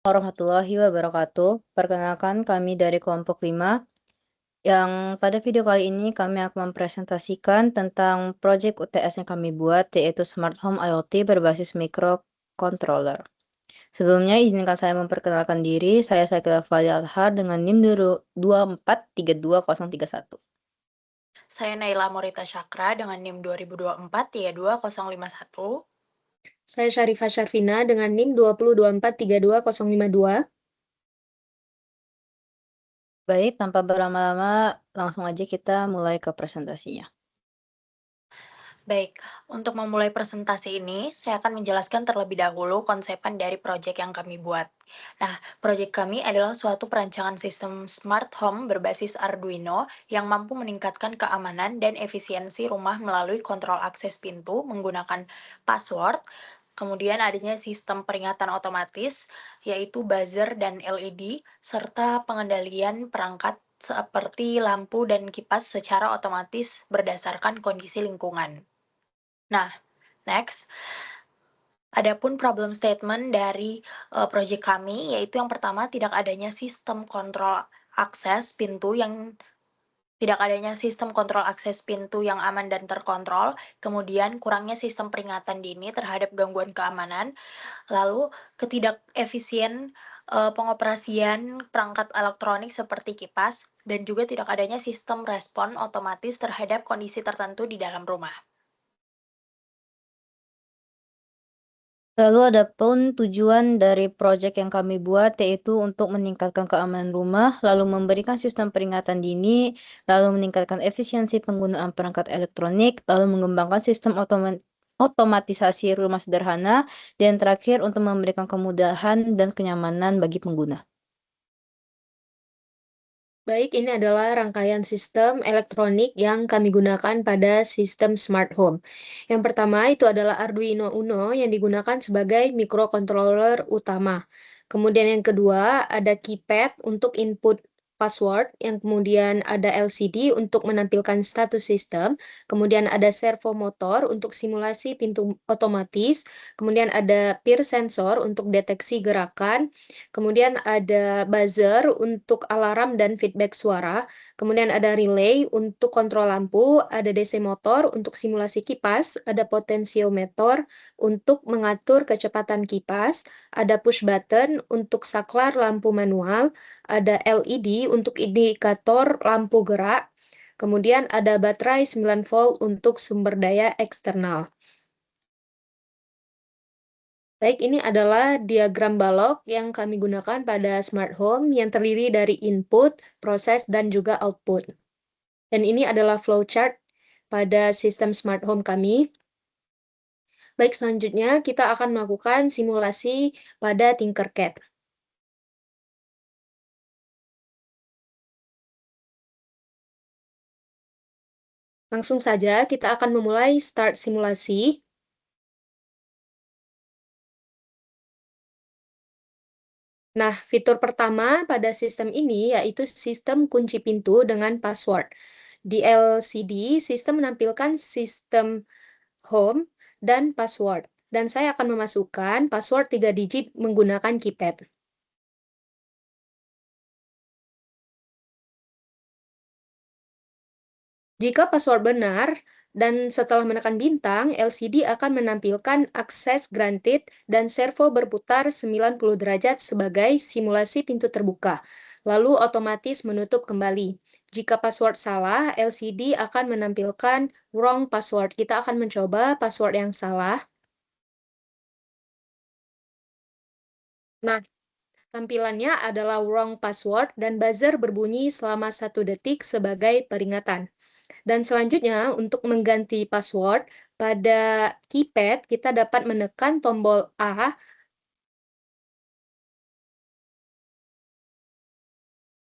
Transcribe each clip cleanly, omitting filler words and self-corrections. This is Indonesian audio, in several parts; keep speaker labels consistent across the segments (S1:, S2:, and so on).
S1: Warahmatullahi wabarakatuh. Perkenalkan kami dari kelompok 5 yang pada video kali ini kami akan mempresentasikan tentang proyek UTS yang kami buat yaitu Smart Home IoT berbasis microcontroller. Sebelumnya izinkan saya memperkenalkan diri, saya Sakila Fadilhar dengan NIM 2432031.
S2: Saya Naila Morita Syakra dengan NIM 2024-32051.
S3: Saya Syarifah Syarfina dengan NIM 202432052.
S1: Baik, tanpa berlama-lama langsung aja kita mulai ke presentasinya.
S2: Baik, untuk memulai presentasi ini, saya akan menjelaskan terlebih dahulu konsepan dari proyek yang kami buat. Nah, proyek kami adalah suatu perancangan sistem smart home berbasis Arduino yang mampu meningkatkan keamanan dan efisiensi rumah melalui kontrol akses pintu menggunakan password. Kemudian adanya sistem peringatan otomatis, yaitu buzzer dan LED, serta pengendalian perangkat seperti lampu dan kipas secara otomatis berdasarkan kondisi lingkungan. Nah, next. Adapun problem statement dari proyek kami, yaitu yang pertama tidak adanya sistem kontrol akses pintu yang aman dan terkontrol, kemudian kurangnya sistem peringatan dini terhadap gangguan keamanan, lalu ketidakefisien pengoperasian perangkat elektronik seperti kipas, dan juga tidak adanya sistem respon otomatis terhadap kondisi tertentu di dalam rumah.
S1: Lalu ada pun tujuan dari proyek yang kami buat yaitu untuk meningkatkan keamanan rumah, lalu memberikan sistem peringatan dini, lalu meningkatkan efisiensi penggunaan perangkat elektronik, lalu mengembangkan sistem otomatisasi rumah sederhana, dan terakhir untuk memberikan kemudahan dan kenyamanan bagi pengguna.
S3: Baik, ini adalah rangkaian sistem elektronik yang kami gunakan pada sistem smart home. Yang pertama itu adalah Arduino Uno yang digunakan sebagai microcontroller utama. Kemudian yang kedua ada keypad untuk input password, yang kemudian ada LCD untuk menampilkan status sistem, kemudian ada servo motor untuk simulasi pintu otomatis, kemudian ada peer sensor untuk deteksi gerakan, kemudian ada buzzer untuk alarm dan feedback suara, kemudian ada relay untuk kontrol lampu, ada DC motor untuk simulasi kipas, ada potentiometer untuk mengatur kecepatan kipas, ada push button untuk saklar lampu manual, ada LED untuk indikator lampu gerak, kemudian ada baterai 9 volt untuk sumber daya eksternal. Baik, ini adalah diagram balok yang kami gunakan pada smart home yang terdiri dari input, proses, dan juga output. Dan ini adalah flowchart pada sistem smart home kami. Baik, selanjutnya kita akan melakukan simulasi pada Tinkercad. Langsung saja kita akan memulai start simulasi. Nah, fitur pertama pada sistem ini yaitu sistem kunci pintu dengan password. Di LCD, sistem menampilkan sistem home dan password. Dan saya akan memasukkan password 3 digit menggunakan keypad. Jika password benar, dan setelah menekan bintang, LCD akan menampilkan akses granted dan servo berputar 90 derajat sebagai simulasi pintu terbuka, lalu otomatis menutup kembali. Jika password salah, LCD akan menampilkan wrong password. Kita akan mencoba password yang salah. Nah, tampilannya adalah wrong password dan buzzer berbunyi selama 1 detik sebagai peringatan. Dan selanjutnya, untuk mengganti password, pada keypad kita dapat menekan tombol A,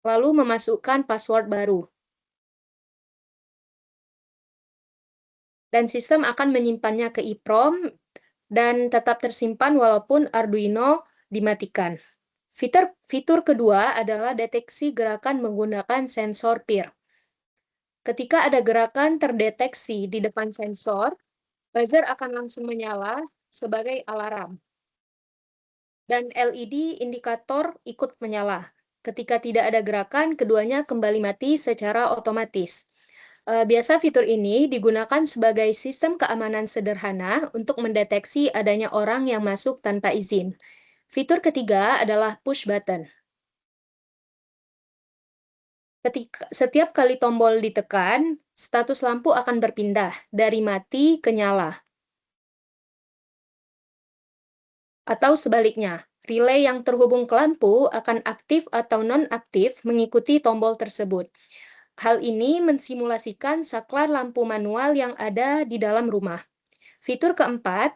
S3: lalu memasukkan password baru. Dan sistem akan menyimpannya ke EEPROM dan tetap tersimpan walaupun Arduino dimatikan. Fitur kedua adalah deteksi gerakan menggunakan sensor peer. Ketika ada gerakan terdeteksi di depan sensor, buzzer akan langsung menyala sebagai alarm. dan LED indikator ikut menyala. Ketika tidak ada gerakan, keduanya kembali mati secara otomatis. Biasa fitur ini digunakan sebagai sistem keamanan sederhana untuk mendeteksi adanya orang yang masuk tanpa izin. Fitur ketiga adalah push button. Setiap kali tombol ditekan, status lampu akan berpindah dari mati ke nyala. Atau sebaliknya, relay yang terhubung ke lampu akan aktif atau non-aktif mengikuti tombol tersebut. Hal ini mensimulasikan saklar lampu manual yang ada di dalam rumah. Fitur keempat,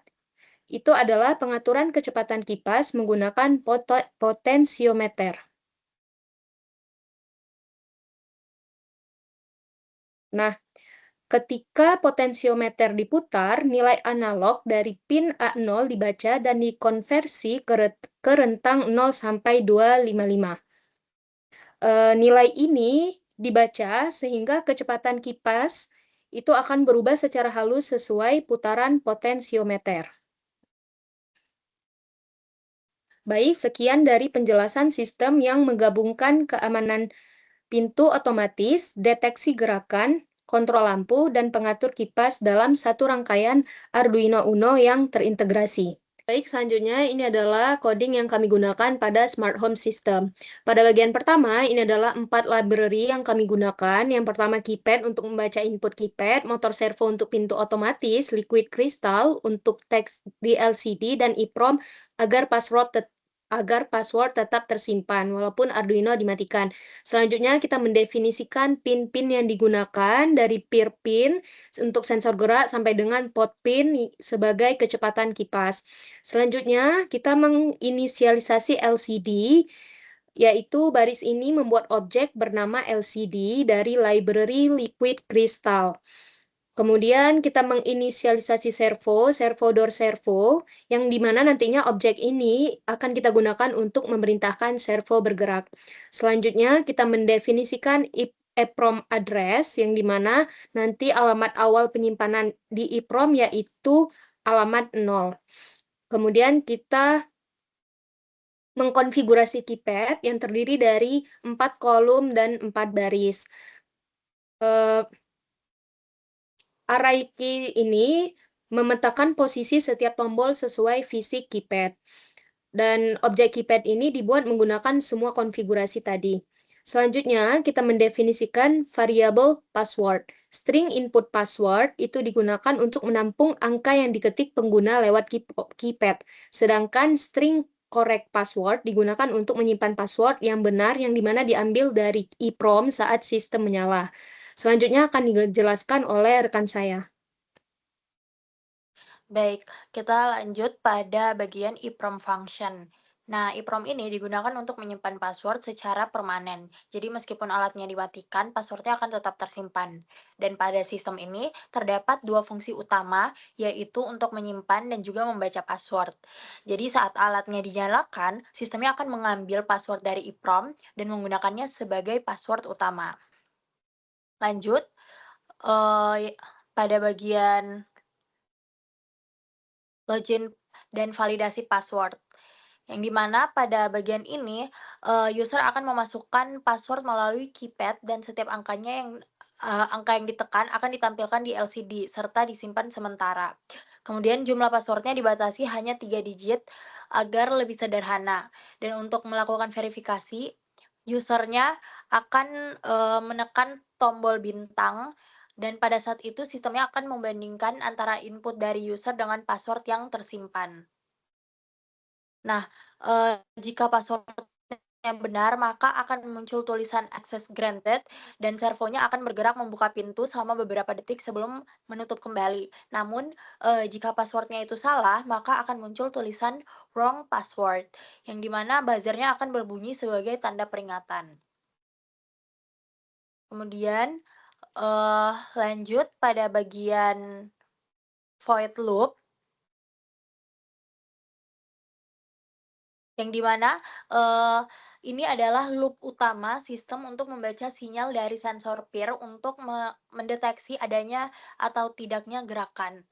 S3: itu adalah pengaturan kecepatan kipas menggunakan potensiometer. Nah, ketika potensiometer diputar, nilai analog dari pin A0 dibaca dan dikonversi ke rentang 0 sampai 255. Nilai ini dibaca sehingga kecepatan kipas itu akan berubah secara halus sesuai putaran potensiometer. Baik, sekian dari penjelasan sistem yang menggabungkan keamanan pintu otomatis, deteksi gerakan, kontrol lampu, dan pengatur kipas dalam satu rangkaian Arduino Uno yang terintegrasi. Baik, selanjutnya ini adalah coding yang kami gunakan pada smart home system. Pada bagian pertama, ini adalah 4 library yang kami gunakan. Yang pertama keypad untuk membaca input keypad, motor servo untuk pintu otomatis, liquid crystal untuk teks di LCD, dan EEPROM agar password tetap tersimpan walaupun Arduino dimatikan. Selanjutnya kita mendefinisikan pin-pin yang digunakan dari peer pin untuk sensor gerak sampai dengan pot pin sebagai kecepatan kipas. Selanjutnya kita menginisialisasi LCD, yaitu baris ini membuat objek bernama LCD dari library Liquid Crystal. Kemudian kita menginisialisasi servo door servo, yang dimana nantinya objek ini akan kita gunakan untuk memerintahkan servo bergerak. Selanjutnya kita mendefinisikan EEPROM address, yang dimana nanti alamat awal penyimpanan di EEPROM yaitu alamat 0. Kemudian kita mengkonfigurasi keypad yang terdiri dari 4 kolom dan 4 baris. Array key ini memetakan posisi setiap tombol sesuai fisik keypad. Dan objek keypad ini dibuat menggunakan semua konfigurasi tadi. Selanjutnya, kita mendefinisikan variabel password. String input password itu digunakan untuk menampung angka yang diketik pengguna lewat keypad. Sedangkan string correct password digunakan untuk menyimpan password yang benar yang dimana diambil dari EEPROM saat sistem menyala. Selanjutnya akan dijelaskan oleh rekan saya.
S2: Baik, kita lanjut pada bagian EEPROM function. Nah, EEPROM ini digunakan untuk menyimpan password secara permanen. Jadi meskipun alatnya dimatikan, passwordnya akan tetap tersimpan. Dan pada sistem ini terdapat dua fungsi utama, yaitu untuk menyimpan dan juga membaca password. Jadi saat alatnya dinyalakan, sistemnya akan mengambil password dari EEPROM dan menggunakannya sebagai password utama. Lanjut, pada bagian login dan validasi password. Yang dimana pada bagian ini, user akan memasukkan password melalui keypad dan setiap angka yang ditekan akan ditampilkan di LCD serta disimpan sementara. Kemudian jumlah passwordnya dibatasi hanya 3 digit agar lebih sederhana. Dan untuk melakukan verifikasi, usernya akan menekan tombol bintang dan pada saat itu sistemnya akan membandingkan antara input dari user dengan password yang tersimpan. Nah, jika password-nya benar, maka akan muncul tulisan access granted dan servonya akan bergerak membuka pintu selama beberapa detik sebelum menutup kembali. Namun, jika password-nya itu salah, maka akan muncul tulisan wrong password, yang dimana buzzer-nya akan berbunyi sebagai tanda peringatan. Kemudian, lanjut pada bagian void loop, yang dimana ini adalah loop utama sistem untuk membaca sinyal dari sensor peer untuk mendeteksi adanya atau tidaknya gerakan,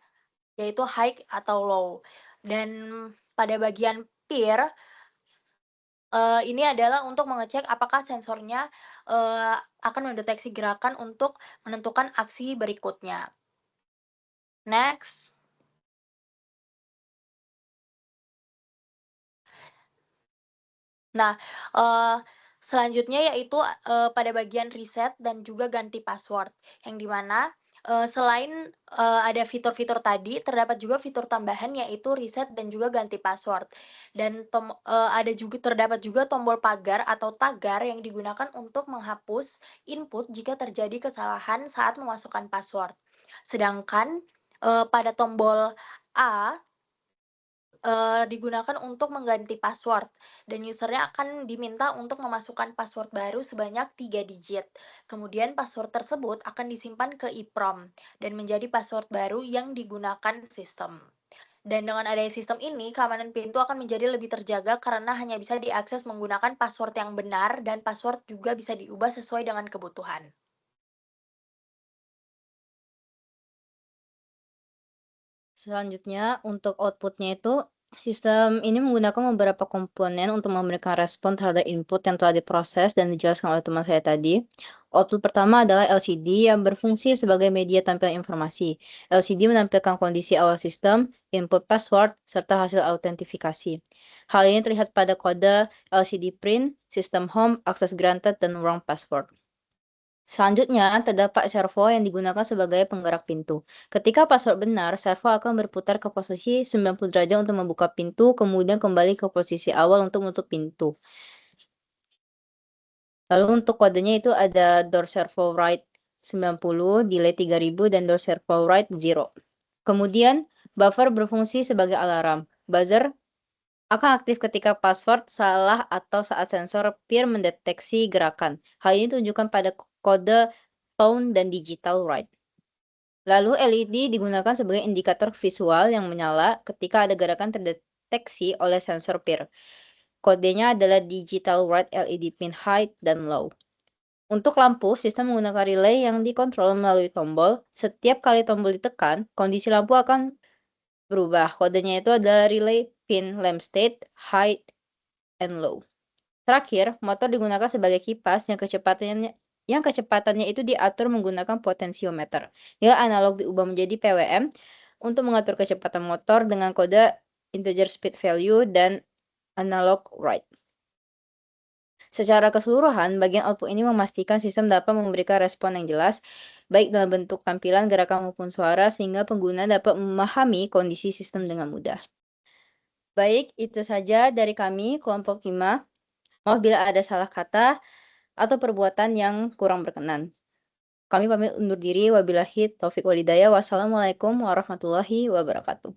S2: yaitu high atau low. Dan pada bagian peer, Ini adalah untuk mengecek apakah sensornya, akan mendeteksi gerakan untuk menentukan aksi berikutnya. Next. Nah, selanjutnya yaitu, pada bagian reset dan juga ganti password, yang di mana, selain, ada fitur-fitur tadi, terdapat juga fitur tambahan yaitu reset dan juga ganti password. Dan terdapat juga tombol pagar atau tagar yang digunakan untuk menghapus input jika terjadi kesalahan saat memasukkan password. Sedangkan, pada tombol A digunakan untuk mengganti password dan user-nya akan diminta untuk memasukkan password baru sebanyak 3 digit. Kemudian password tersebut akan disimpan ke EEPROM dan menjadi password baru yang digunakan sistem. Dan dengan adanya sistem ini, keamanan pintu akan menjadi lebih terjaga karena hanya bisa diakses menggunakan password yang benar dan password juga bisa diubah sesuai dengan kebutuhan.
S1: Selanjutnya, untuk output-nya itu, sistem ini menggunakan beberapa komponen untuk memberikan respon terhadap input yang telah diproses dan dijelaskan oleh teman saya tadi. Output pertama adalah LCD yang berfungsi sebagai media tampilan informasi. LCD menampilkan kondisi awal sistem, input password, serta hasil autentifikasi. Hal ini terlihat pada kode LCD print, system home, access granted, dan wrong password. Selanjutnya, terdapat servo yang digunakan sebagai penggerak pintu. Ketika password benar, servo akan berputar ke posisi 90 derajat untuk membuka pintu, kemudian kembali ke posisi awal untuk menutup pintu. Lalu untuk kodenya itu ada door servo write 90, delay 3000, dan door servo write 0. Kemudian, buffer berfungsi sebagai alarm. Buzzer akan aktif ketika password salah atau saat sensor PIR mendeteksi gerakan. Hal ini ditunjukkan pada kode tone dan digital write. Lalu LED digunakan sebagai indikator visual yang menyala ketika ada gerakan terdeteksi oleh sensor PIR. Kodenya adalah digital write LED pin high dan low. Untuk lampu, sistem menggunakan relay yang dikontrol melalui tombol. Setiap kali tombol ditekan, kondisi lampu akan berubah. Kodenya itu adalah relay pin lamp state, high and low. Terakhir, motor digunakan sebagai kipas yang kecepatannya itu diatur menggunakan potensiometer. Nilai analog diubah menjadi PWM untuk mengatur kecepatan motor dengan kode integer speed value dan analog write. Secara keseluruhan, bagian output ini memastikan sistem dapat memberikan respon yang jelas, baik dalam bentuk tampilan, gerakan maupun suara, sehingga pengguna dapat memahami kondisi sistem dengan mudah. Baik, itu saja dari kami, kelompok 5. Maaf bila ada salah kata atau perbuatan yang kurang berkenan. Kami pamit undur diri. Wabillahi taufiq walhidayah. Wassalamualaikum warahmatullahi wabarakatuh.